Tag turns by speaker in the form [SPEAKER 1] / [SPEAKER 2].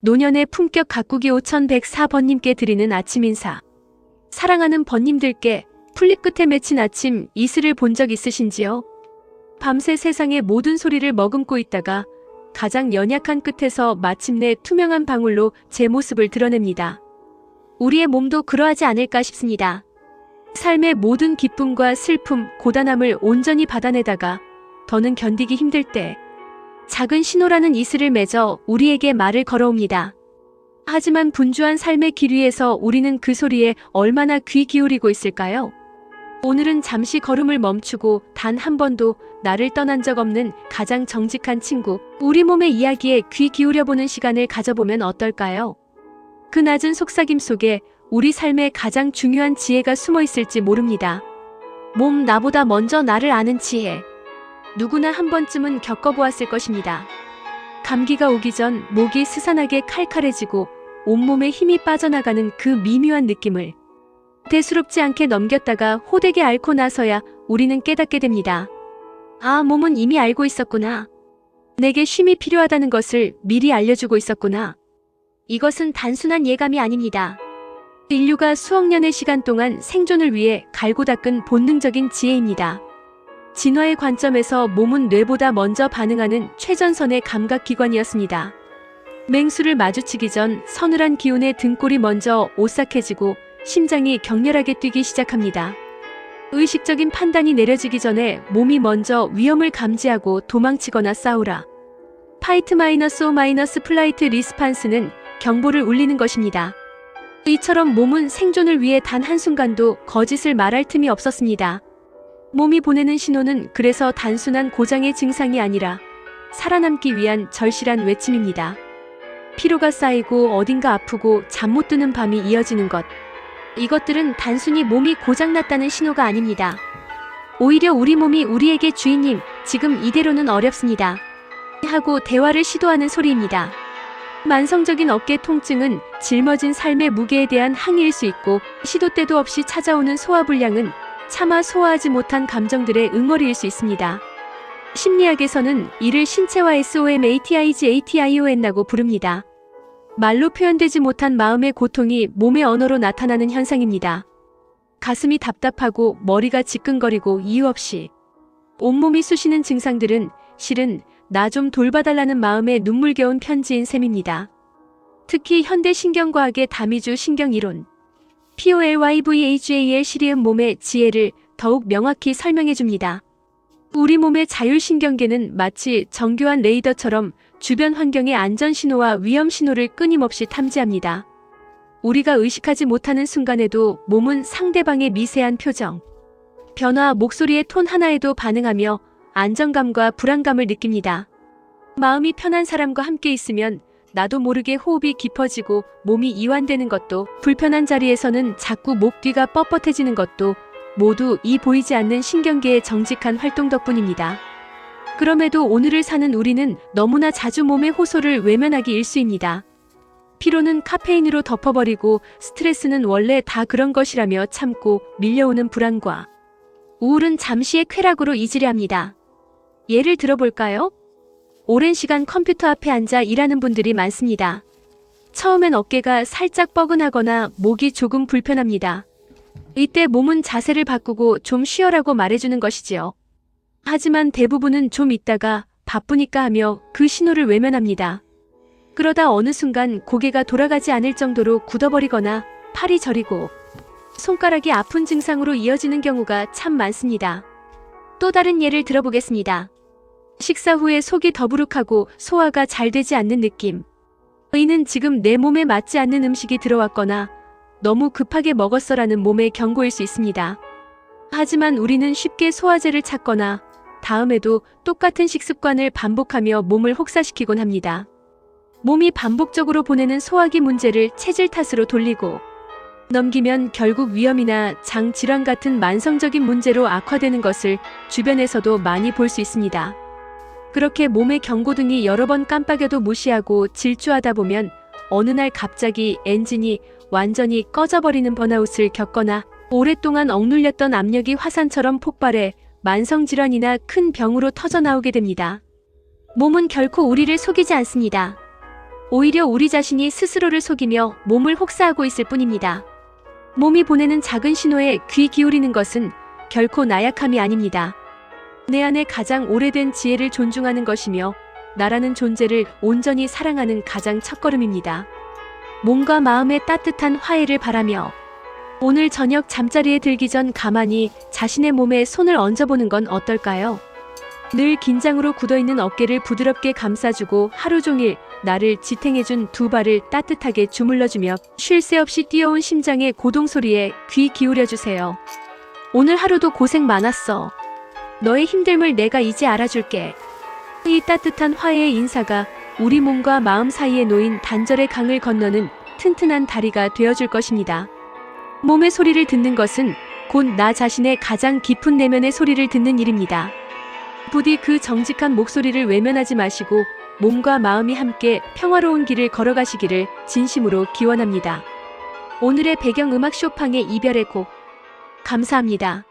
[SPEAKER 1] 노년의 품격 가꾸기 5104번님께 드리는 아침 인사. 사랑하는 번님들께 풀잎 끝에 맺힌 아침 이슬을 본 적 있으신지요? 밤새 세상의 모든 소리를 머금고 있다가 가장 연약한 끝에서 마침내 투명한 방울로 제 모습을 드러냅니다. 우리의 몸도 그러하지 않을까 싶습니다. 삶의 모든 기쁨과 슬픔, 고단함을 온전히 받아내다가 더는 견디기 힘들 때 작은 신호라는 이슬을 맺어 우리에게 말을 걸어옵니다. 하지만 분주한 삶의 길 위에서 우리는 그 소리에 얼마나 귀 기울이고 있을까요? 오늘은 잠시 걸음을 멈추고 단 한 번도 나를 떠난 적 없는 가장 정직한 친구, 우리 몸의 이야기에 귀 기울여보는 시간을 가져보면 어떨까요? 그 낮은 속삭임 속에 우리 삶의 가장 중요한 지혜가 숨어 있을지 모릅니다. 몸, 나보다 먼저 나를 아는 지혜. 누구나 한 번쯤은 겪어보았을 것입니다. 감기가 오기 전 목이 스산하게 칼칼해지고 온몸에 힘이 빠져나가는 그 미묘한 느낌을 대수롭지 않게 넘겼다가 호되게 앓고 나서야 우리는 깨닫게 됩니다. 아, 몸은 이미 알고 있었구나. 내게 쉼이 필요하다는 것을 미리 알려주고 있었구나. 이것은 단순한 예감이 아닙니다. 인류가 수억 년의 시간 동안 생존을 위해 갈고 닦은 본능적인 지혜입니다. 진화의 관점에서 몸은 뇌보다 먼저 반응하는 최전선의 감각기관이었습니다. 맹수를 마주치기 전 서늘한 기운에 등골이 먼저 오싹해지고 심장이 격렬하게 뛰기 시작합니다. 의식적인 판단이 내려지기 전에 몸이 먼저 위험을 감지하고 도망치거나 싸우라. 파이트 마이너스 오 마이너스 플라이트 리스판스는 경보를 울리는 것입니다. 이처럼 몸은 생존을 위해 단 한순간도 거짓을 말할 틈이 없었습니다. 몸이 보내는 신호는 그래서 단순한 고장의 증상이 아니라 살아남기 위한 절실한 외침입니다. 피로가 쌓이고 어딘가 아프고 잠 못 드는 밤이 이어지는 것. 이것들은 단순히 몸이 고장났다는 신호가 아닙니다. 오히려 우리 몸이 우리에게 주인님, 지금 이대로는 어렵습니다. 하고 대화를 시도하는 소리입니다. 만성적인 어깨 통증은 짊어진 삶의 무게에 대한 항의일 수 있고, 시도 때도 없이 찾아오는 소화불량은 차마 소화하지 못한 감정들의 응어리일 수 있습니다. 심리학에서는 이를 신체화 SOMATIGATION이라고 부릅니다. 말로 표현되지 못한 마음의 고통이 몸의 언어로 나타나는 현상입니다. 가슴이 답답하고 머리가 지끈거리고 이유 없이 온몸이 쑤시는 증상들은 실은 나 좀 돌봐달라는 마음의 눈물겨운 편지인 셈입니다. 특히 현대 신경과학의 다미주 신경이론 POLYVAGAL 시리은 몸의 지혜를 더욱 명확히 설명해줍니다. 우리 몸의 자율신경계는 마치 정교한 레이더처럼 주변 환경의 안전신호와 위험신호를 끊임없이 탐지합니다. 우리가 의식하지 못하는 순간에도 몸은 상대방의 미세한 표정, 변화, 목소리의 톤 하나에도 반응하며 안정감과 불안감을 느낍니다. 마음이 편한 사람과 함께 있으면 나도 모르게 호흡이 깊어지고 몸이 이완되는 것도, 불편한 자리에서는 자꾸 목 뒤가 뻣뻣해지는 것도 모두 이 보이지 않는 신경계의 정직한 활동 덕분입니다. 그럼에도 오늘을 사는 우리는 너무나 자주 몸의 호소를 외면하기 일쑤입니다. 피로는 카페인으로 덮어버리고 스트레스는 원래 다 그런 것이라며 참고 밀려오는 불안과 우울은 잠시의 쾌락으로 잊으려 합니다. 예를 들어볼까요? 오랜 시간 컴퓨터 앞에 앉아 일하는 분들이 많습니다. 처음엔 어깨가 살짝 뻐근하거나 목이 조금 불편합니다. 이때 몸은 자세를 바꾸고 좀 쉬어라고 말해주는 것이지요. 하지만 대부분은 좀 있다가 바쁘니까 하며 그 신호를 외면합니다. 그러다 어느 순간 고개가 돌아가지 않을 정도로 굳어버리거나 팔이 저리고 손가락이 아픈 증상으로 이어지는 경우가 참 많습니다. 또 다른 예를 들어보겠습니다. 식사 후에 속이 더부룩하고 소화가 잘 되지 않는 느낌. 이는 지금 내 몸에 맞지 않는 음식이 들어왔거나 너무 급하게 먹었어라는 몸의 경고일 수 있습니다. 하지만 우리는 쉽게 소화제를 찾거나 다음에도 똑같은 식습관을 반복하며 몸을 혹사시키곤 합니다. 몸이 반복적으로 보내는 소화기 문제를 체질 탓으로 돌리고 넘기면 결국 위염이나 장 질환 같은 만성적인 문제로 악화되는 것을 주변에서도 많이 볼 수 있습니다. 그렇게 몸의 경고등이 여러 번 깜빡여도 무시하고 질주하다 보면 어느 날 갑자기 엔진이 완전히 꺼져버리는 번아웃을 겪거나 오랫동안 억눌렸던 압력이 화산처럼 폭발해 만성질환이나 큰 병으로 터져나오게 됩니다. 몸은 결코 우리를 속이지 않습니다. 오히려 우리 자신이 스스로를 속이며 몸을 혹사하고 있을 뿐입니다. 몸이 보내는 작은 신호에 귀 기울이는 것은 결코 나약함이 아닙니다. 내 안에 가장 오래된 지혜를 존중하는 것이며 나라는 존재를 온전히 사랑하는 가장 첫걸음입니다. 몸과 마음의 따뜻한 화해를 바라며 오늘 저녁 잠자리에 들기 전 가만히 자신의 몸에 손을 얹어보는 건 어떨까요? 늘 긴장으로 굳어있는 어깨를 부드럽게 감싸주고 하루 종일 나를 지탱해준 두 발을 따뜻하게 주물러주며 쉴 새 없이 뛰어온 심장의 고동 소리에 귀 기울여주세요. 오늘 하루도 고생 많았어. 너의 힘듦을 내가 이제 알아줄게. 이 따뜻한 화해의 인사가 우리 몸과 마음 사이에 놓인 단절의 강을 건너는 튼튼한 다리가 되어줄 것입니다. 몸의 소리를 듣는 것은 곧 나 자신의 가장 깊은 내면의 소리를 듣는 일입니다. 부디 그 정직한 목소리를 외면하지 마시고 몸과 마음이 함께 평화로운 길을 걸어가시기를 진심으로 기원합니다. 오늘의 배경음악 쇼팡의 이별의 곡. 감사합니다.